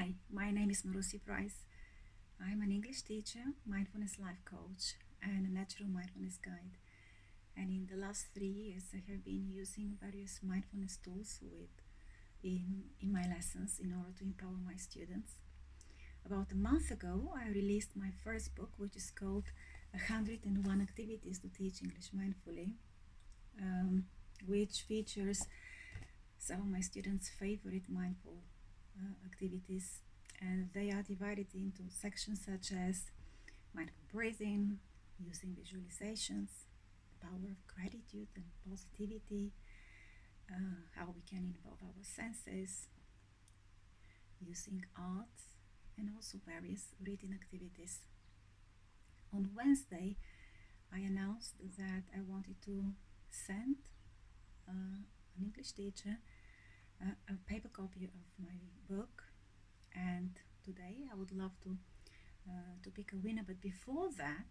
Hi, my name is Marusi Price. I'm an English teacher, mindfulness life coach, and a natural mindfulness guide. And in the last 3 years, I have been using various mindfulness tools in my lessons in order to empower my students. About a month ago, I released my first book, which is called 101 Activities to Teach English Mindfully, which features some of my students' favorite mindful activities, and they are divided into sections such as mindful breathing, using visualizations, the power of gratitude and positivity, how we can involve our senses, using art, and also various reading activities. On Wednesday, I announced that I wanted to send an English teacher a paper copy of my book, and today I would love to pick a winner. But before that,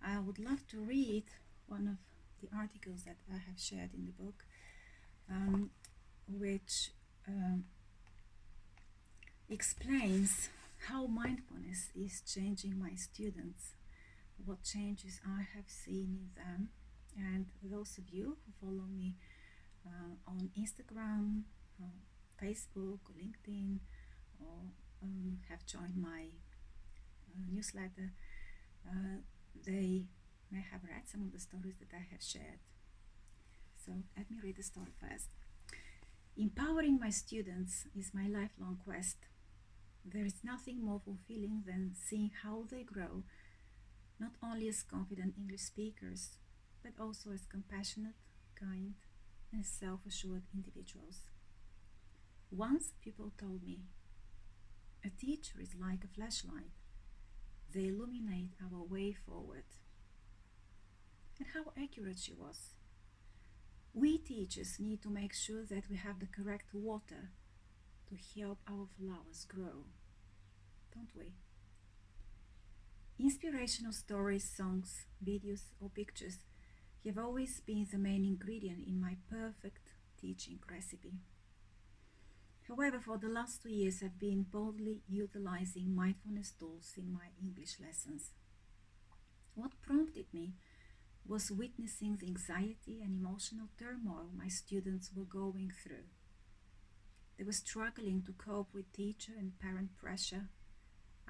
I would love to read one of the articles that I have shared in the book, which explains how mindfulness is changing my students, what changes I have seen in them. And those of you who follow me on Instagram, Facebook, or LinkedIn, or have joined my newsletter, they may have read some of the stories that I have shared. So let me read the story first. Empowering my students is my lifelong quest. There is nothing more fulfilling than seeing how they grow, not only as confident English speakers, but also as compassionate, kind, and self-assured individuals. Once people told me, a teacher is like a flashlight. They illuminate our way forward. And how accurate she was. We teachers need to make sure that we have the correct water to help our flowers grow, don't we? Inspirational stories, songs, videos, or pictures have always been the main ingredient in my perfect teaching recipe. However, for the last 2 years, I've been boldly utilizing mindfulness tools in my English lessons. What prompted me was witnessing the anxiety and emotional turmoil my students were going through. They were struggling to cope with teacher and parent pressure,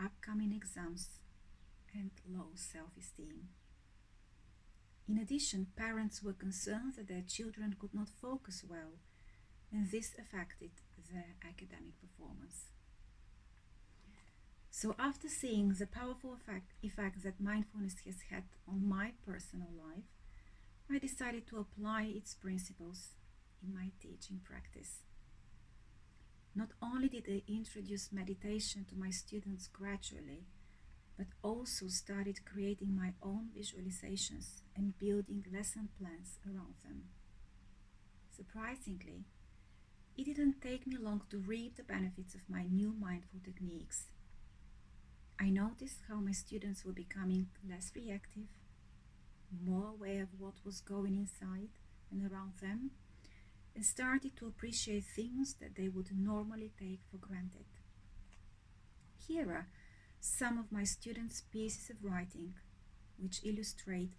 upcoming exams, and low self-esteem. In addition, parents were concerned that their children could not focus well, and this affected their academic performance. So after seeing the powerful effect that mindfulness has had on my personal life, I decided to apply its principles in my teaching practice. Not only did I introduce meditation to my students gradually, but also started creating my own visualizations and building lesson plans around them. Surprisingly, it didn't take me long to reap the benefits of my new mindful techniques. I noticed how my students were becoming less reactive, more aware of what was going inside and around them, and started to appreciate things that they would normally take for granted. Here are some of my students' pieces of writing which illustrate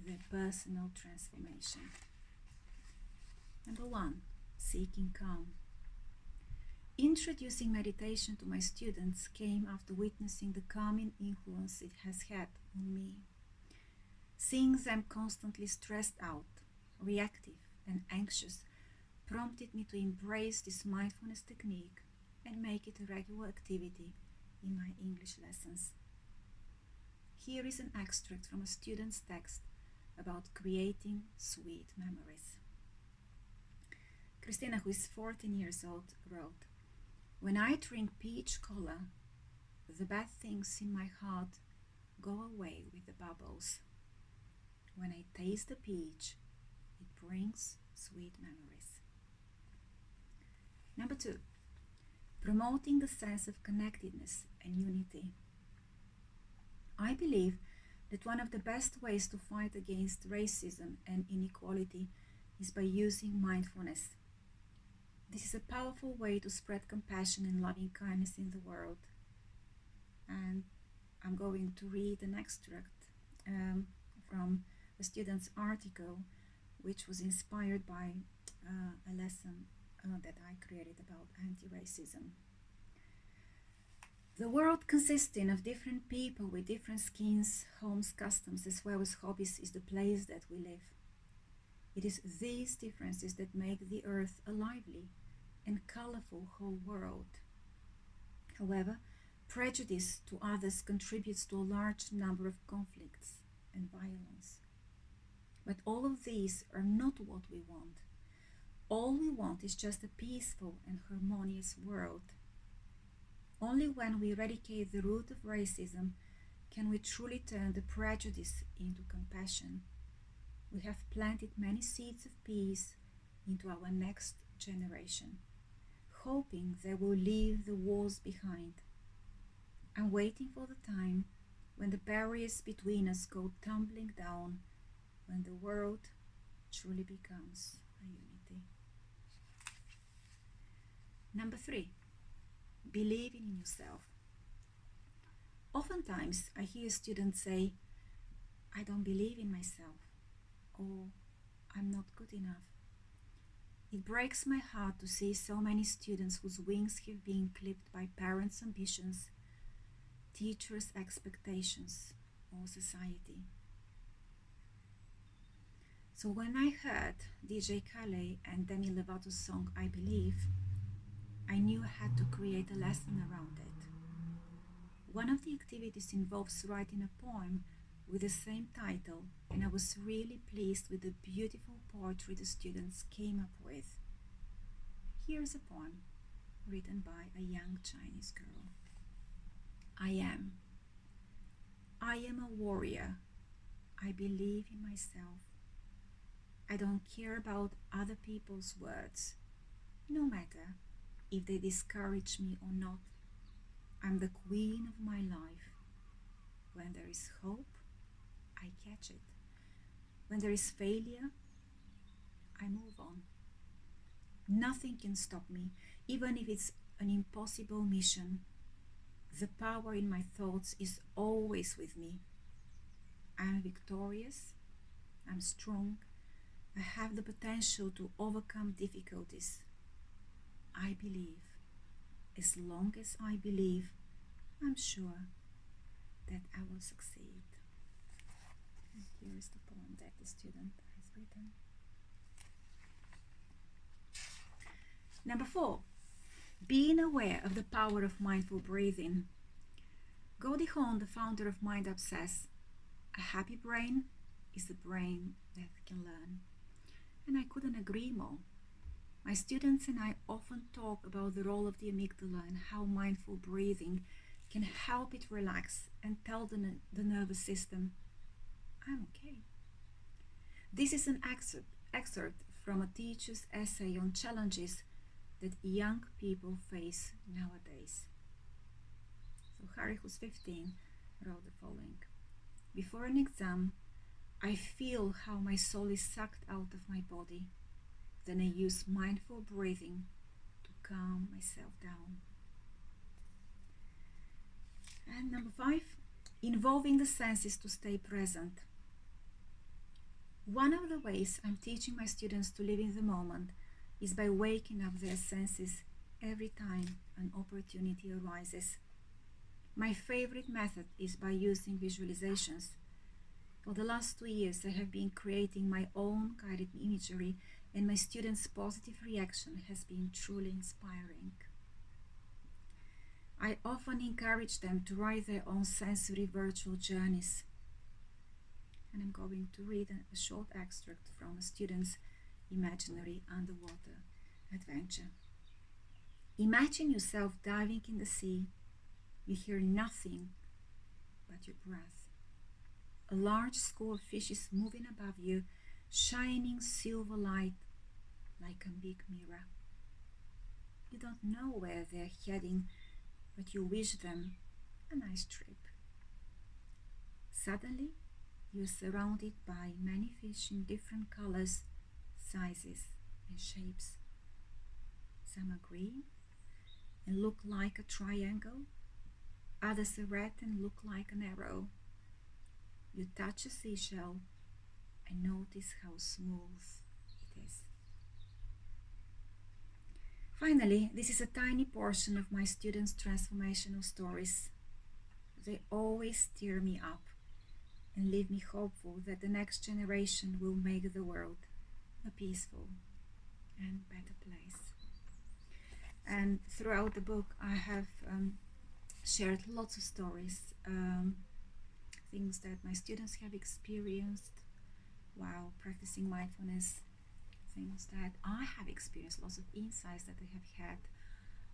their personal transformation. Number 1. Seeking calm. Introducing meditation to my students came after witnessing the calming influence it has had on me. Seeing them constantly stressed out, reactive, and anxious prompted me to embrace this mindfulness technique and make it a regular activity in my English lessons. Here is an extract from a student's text about creating sweet memories. Christina, who is 14 years old, wrote, "When I drink peach cola, the bad things in my heart go away with the bubbles. When I taste the peach, it brings sweet memories." Number 2. Promoting the sense of connectedness and unity. I believe that one of the best ways to fight against racism and inequality is by using mindfulness. This is a powerful way to spread compassion and loving kindness in the world. And I'm going to read an extract from a student's article, which was inspired by a lesson that I created about anti-racism. The world consisting of different people with different skins, homes, customs, as well as hobbies is the place that we live. It is these differences that make the earth a lively and colorful whole world. However, prejudice to others contributes to a large number of conflicts and violence. But all of these are not what we want. All we want is just a peaceful and harmonious world. Only when we eradicate the root of racism can we truly turn the prejudice into compassion. We have planted many seeds of peace into our next generation, hoping they will leave the wars behind. I'm waiting for the time when the barriers between us go tumbling down, when the world truly becomes a unity. Number 3, believing in yourself. Oftentimes I hear students say, I don't believe in myself, or I'm not good enough. It breaks my heart to see so many students whose wings have been clipped by parents' ambitions, teachers' expectations, or society. So when I heard DJ Khaled and Demi Lovato's song I Believe, I knew I had to create a lesson around it. One of the activities involves writing a poem with the same title, and I was really pleased with the beautiful poetry the students came up with. Here's a poem written by a young Chinese girl. I am. I am a warrior. I believe in myself. I don't care about other people's words, no matter if they discourage me or not. I'm the queen of my life. When there is hope, I catch it. When there is failure, I move on. Nothing can stop me, even if it's an impossible mission. The power in my thoughts is always with me. I'm victorious. I'm strong. I have the potential to overcome difficulties. I believe. As long as I believe, I'm sure that I will succeed. And here is the poem that the student has written. Number 4, being aware of the power of mindful breathing. Goldie Hawn, the founder of Mind Up, says, a happy brain is a brain that can learn. And I couldn't agree more. My students and I often talk about the role of the amygdala and how mindful breathing can help it relax and tell the nervous system, I'm okay. This is an excerpt from a teacher's essay on challenges that young people face nowadays. So Harry, who's 15, wrote the following. Before an exam, I feel how my soul is sucked out of my body. Then I use mindful breathing to calm myself down. And number 5, involving the senses to stay present. One of the ways I'm teaching my students to live in the moment is by waking up their senses every time an opportunity arises. My favorite method is by using visualizations. For the last 2 years, I have been creating my own guided imagery, and my students' positive reaction has been truly inspiring. I often encourage them to write their own sensory virtual journeys. And I'm going to read a short extract from a student's imaginary underwater adventure. Imagine yourself diving in the sea. You hear nothing but your breath. A large school of fishes moving above you, shining silver light like a big mirror. You don't know where they're heading, but you wish them a nice trip. Suddenly, you're surrounded by many fish in different colors, sizes, and shapes. some are green and look like a triangle. Others are red and look like an arrow. You touch a seashell and notice how smooth it is. Finally, this is a tiny portion of my students' transformational stories. They always stir me up and leave me hopeful that the next generation will make the world a peaceful and better place. And throughout the book, I have shared lots of stories, things that my students have experienced while practicing mindfulness, things that I have experienced, lots of insights that I have had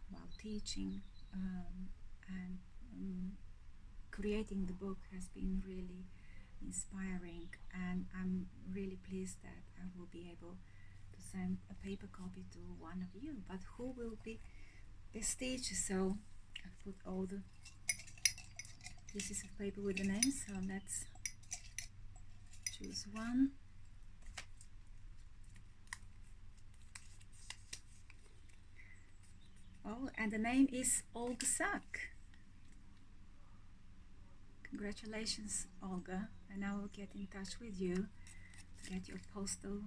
while teaching, and creating the book has been really inspiring, and I'm really pleased that I will be able to send a paper copy to one of you. But who will be this teacher? So I've put all the pieces of paper with the names, so let's choose one. Oh, and the name is Olga Sak. Congratulations, Olga, and I will get in touch with you to get your postal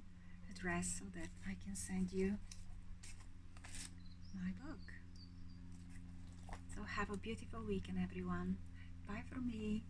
address so that I can send you my book. So have a beautiful weekend, everyone. Bye from me.